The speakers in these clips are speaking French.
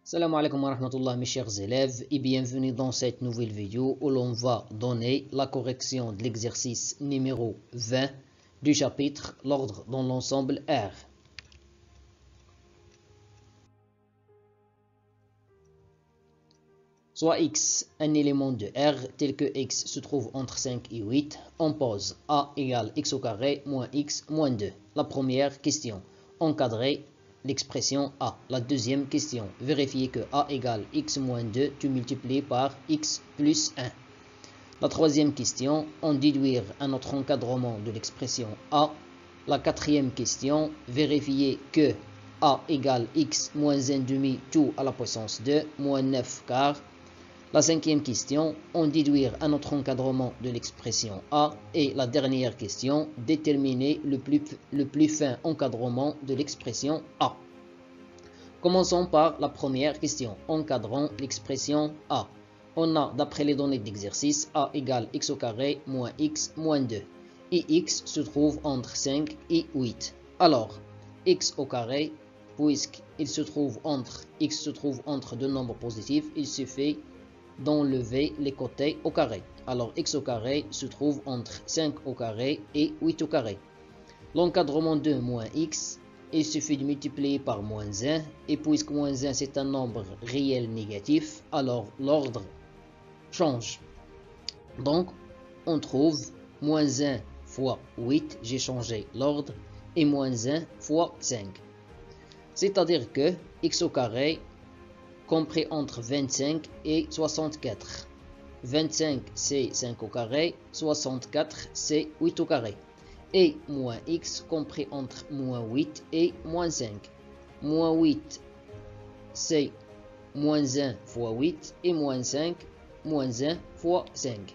Salam alaikum wa rahmatullah mes chers élèves et bienvenue dans cette nouvelle vidéo où l'on va donner la correction de l'exercice numéro 20 du chapitre l'ordre dans l'ensemble R. Soit x un élément de R tel que x se trouve entre 5 et 8, on pose a égale x au carré moins x moins 2. La première question, encadrer l'expression a. La deuxième question, vérifier que a égale x moins 2, tu multiplies par x plus 1. La troisième question, en déduire un autre encadrement de l'expression a. La quatrième question, vérifier que a égale x moins 1 demi tout à la puissance 2 moins 9 quart. La cinquième question, en déduire un autre encadrement de l'expression a. Et la dernière question, déterminer le plus fin encadrement de l'expression a. Commençons par la première question, encadrant l'expression a. On a, d'après les données d'exercice, a égale x au carré moins x moins 2. Et x se trouve entre 5 et 8. Alors, x au carré, puisqu'il se trouve entre deux nombres positifs, il suffit d'enlever les côtés au carré. Alors x au carré se trouve entre 5 au carré et 8 au carré. L'encadrement de moins x, il suffit de multiplier par moins 1. Et puisque moins 1 c'est un nombre réel négatif, alors l'ordre change. Donc on trouve moins 1 fois 8, j'ai changé l'ordre, et moins 1 fois 5. C'est-à-dire que x au carré compris entre 25 et 64. 25 c'est 5 au carré, 64 c'est 8 au carré. Et moins x compris entre moins 8 et moins 5. Moins 8 c'est moins 1 fois 8 et moins 5, moins 1 fois 5.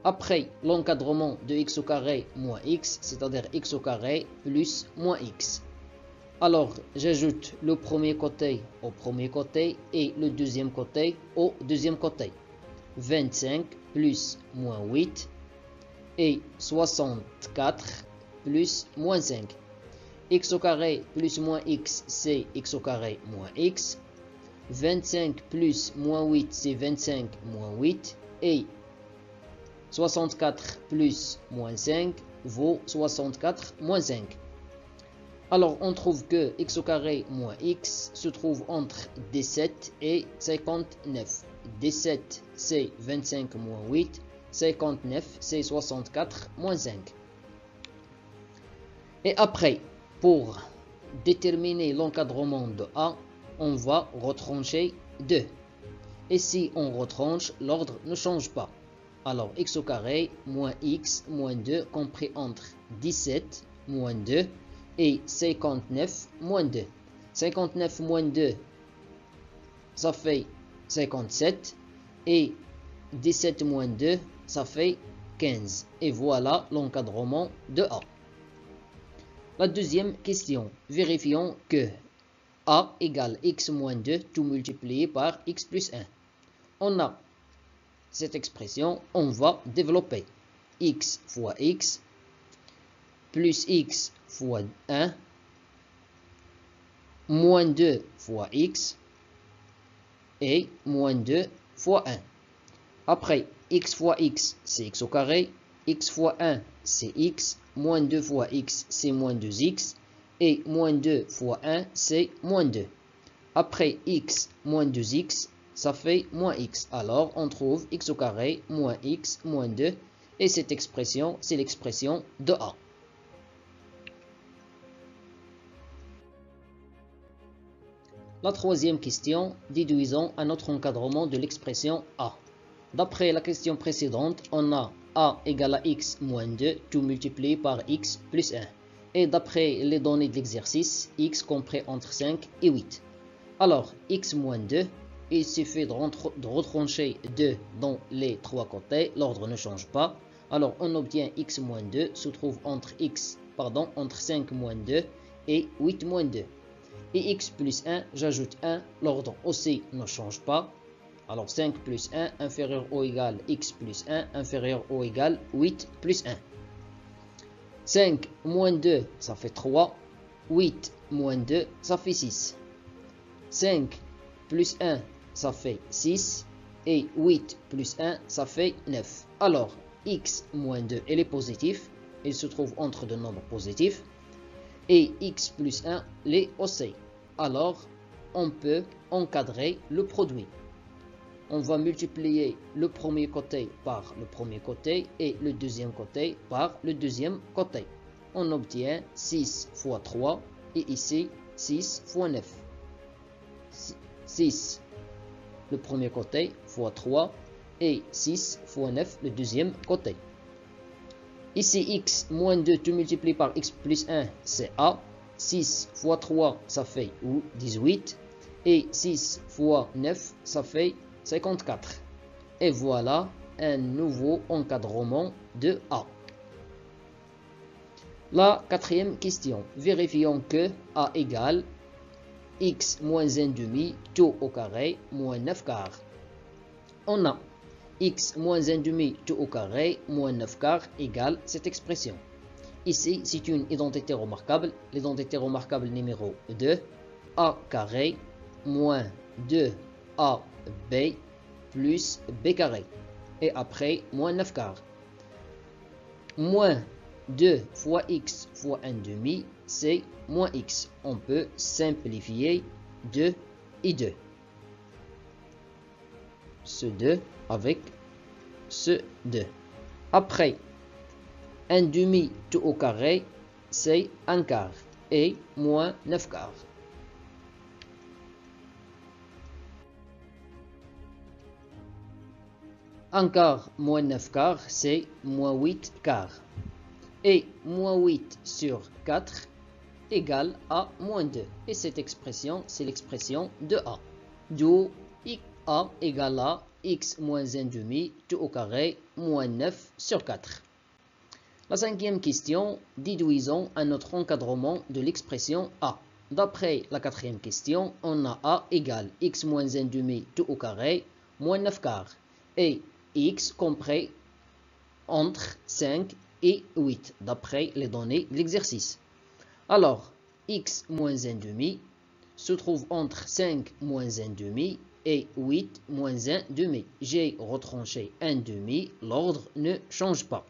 Après l'encadrement de x au carré moins x, c'est-à-dire x au carré plus moins x. Alors j'ajoute le premier côté au premier côté et le deuxième côté au deuxième côté. 25 plus moins 8 et 64 plus moins 5. X au carré plus moins x c'est x au carré moins x. 25 plus moins 8 c'est 25 moins 8 et 64 plus moins 5 vaut 64 moins 5. Alors on trouve que x au carré moins x se trouve entre 17 et 59. 17 c'est 25 moins 8, 59 c'est 64 moins 5. Et après, pour déterminer l'encadrement de a, on va retrancher 2. Et si on retranche, l'ordre ne change pas. Alors x au carré moins x moins 2 compris entre 17 moins 2 et 59 moins 2. 59 moins 2, ça fait 57 et 17 moins 2, ça fait 15. Et voilà l'encadrement de a. La deuxième question, vérifions que a égale x moins 2 tout multiplié par x plus 1. On a cette expression, on va développer x fois x plus x fois 1 moins 2 fois x et moins 2 fois 1. Après, x fois x c'est x au carré, x fois 1 c'est x, moins 2 fois x c'est moins 2x et moins 2 fois 1 c'est moins 2. Après x moins 2x, ça fait moins x. Alors on trouve x au carré moins x moins 2 et cette expression c'est l'expression de a. La troisième question, déduisons un autre encadrement de l'expression a. D'après la question précédente, on a a égale à x moins 2 tout multiplié par x plus 1. Et d'après les données de l'exercice, x compris entre 5 et 8. Alors x moins 2, il suffit de retrancher 2 dans les trois côtés, l'ordre ne change pas. Alors on obtient x moins 2 se trouve entre 5 moins 2 et 8 moins 2. Et x plus 1, j'ajoute 1, l'ordre aussi ne change pas. Alors 5 plus 1 inférieur ou égal x plus 1 inférieur ou égal 8 plus 1. 5 moins 2, ça fait 3. 8 moins 2, ça fait 6. 5 plus 1, ça fait 6. Et 8 plus 1, ça fait 9. Alors, x moins 2, il est positif. Il se trouve entre deux nombres positifs. Et x plus 1 l'est aussi. Alors, on peut encadrer le produit. On va multiplier le premier côté par le premier côté et le deuxième côté par le deuxième côté. On obtient 6 fois 3 et ici 6 fois 9. 6 le premier côté fois 3 et 6 fois 9 le deuxième côté. Ici x moins 2 tu multiplies par x plus 1 c'est a. 6 fois 3 ça fait 18 et 6 fois 9 ça fait 54. Et voilà un nouveau encadrement de A. La quatrième question. Vérifions que A égale x moins 1 demi tout au carré moins 9 quarts. On a x moins 1 demi tout au carré moins 9 quarts égale cette expression. Ici, c'est une identité remarquable. L'identité remarquable numéro 2. A carré moins 2AB plus B carré. Et après, moins 9 quarts. Moins 2 fois x fois 1 demi, c'est moins x. On peut simplifier 2 et 2. Ce 2 avec ce 2. Après, 1 demi tout au carré, c'est 1 quart. Et moins 9 quarts. Un quart moins 9 quarts, c'est moins 8 quarts. Et moins 8 sur 4 égale à moins 2. Et cette expression, c'est l'expression de A. D'où A égale à x moins 1 demi tout au carré moins 9 sur 4. La cinquième question, déduisons un autre encadrement de l'expression A. D'après la quatrième question, on a A égale x moins 1 demi tout au carré moins 9 quarts. Et x compris entre 5 et 8, d'après les données de l'exercice. Alors, x moins 1 demi se trouve entre 5 moins 1 demi et 8 moins 1 demi. J'ai retranché 1 demi, l'ordre ne change pas.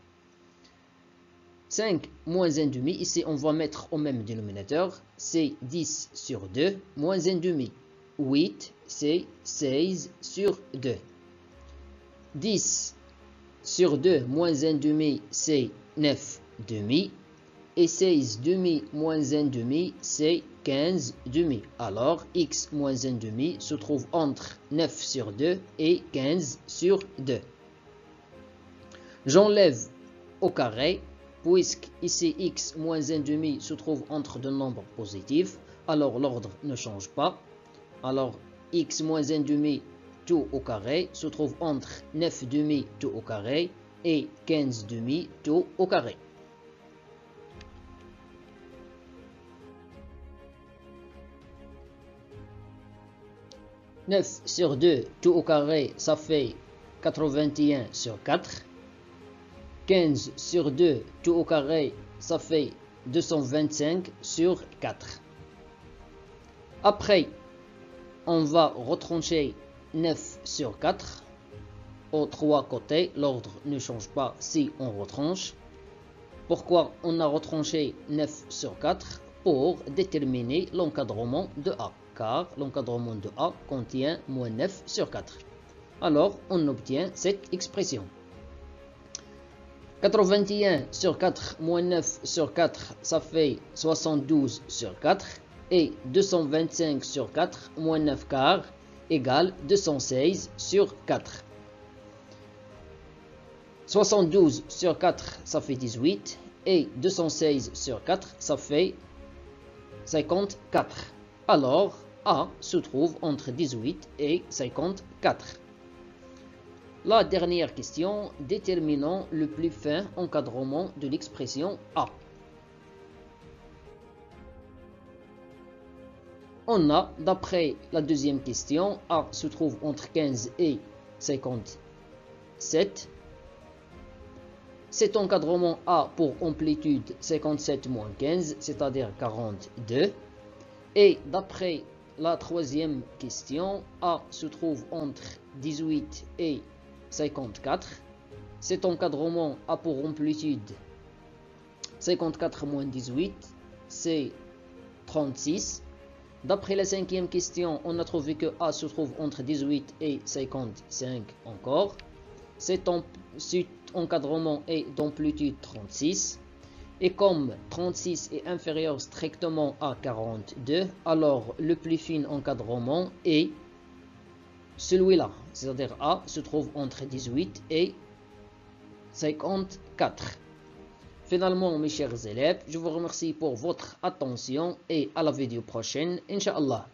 5 moins 1 demi, ici on va mettre au même dénominateur, c'est 10 sur 2 moins 1 demi. 8, c'est 16 sur 2. 10 sur 2 moins 1 demi, c'est 9 demi. Et 16 demi moins 1 demi, c'est 15 demi. Alors, x moins 1 demi se trouve entre 9 sur 2 et 15 sur 2. J'enlève au carré, puisque ici x moins 1 demi se trouve entre deux nombres positifs. Alors, l'ordre ne change pas. Alors, x moins 1 demi tout au carré se trouve entre 9 demi tout au carré et 15 demi tout au carré. « 9 sur 2 tout au carré, ça fait 81 sur 4. 15 sur 2 tout au carré, ça fait 225 sur 4. Après, on va retrancher 9 sur 4 aux trois côtés. L'ordre ne change pas si on retranche. Pourquoi on a retranché 9 sur 4? Pour déterminer l'encadrement de A, car l'encadrement de A contient moins 9 sur 4. Alors, on obtient cette expression. 81 sur 4 moins 9 sur 4, ça fait 72 sur 4. Et 225 sur 4 moins 9 quarts égale 216 sur 4. 72 sur 4, ça fait 18. Et 216 sur 4, ça fait 54. Alors, A se trouve entre 18 et 54. La dernière question, déterminons le plus fin encadrement de l'expression A. On a, d'après la deuxième question, A se trouve entre 15 et 57. Cet encadrement a pour amplitude 57 moins 15, c'est-à-dire 42. Et d'après la troisième question, A se trouve entre 18 et 54. Cet encadrement a pour amplitude 54 moins 18, c'est 36. D'après la cinquième question, on a trouvé que A se trouve entre 18 et 55 encore. Cet encadrement est d'amplitude 36. Et comme 36 est inférieur strictement à 42, alors le plus fin encadrement est celui-là. C'est-à-dire A se trouve entre 18 et 54. Finalement, mes chers élèves, je vous remercie pour votre attention et à la vidéo prochaine, Inch'Allah.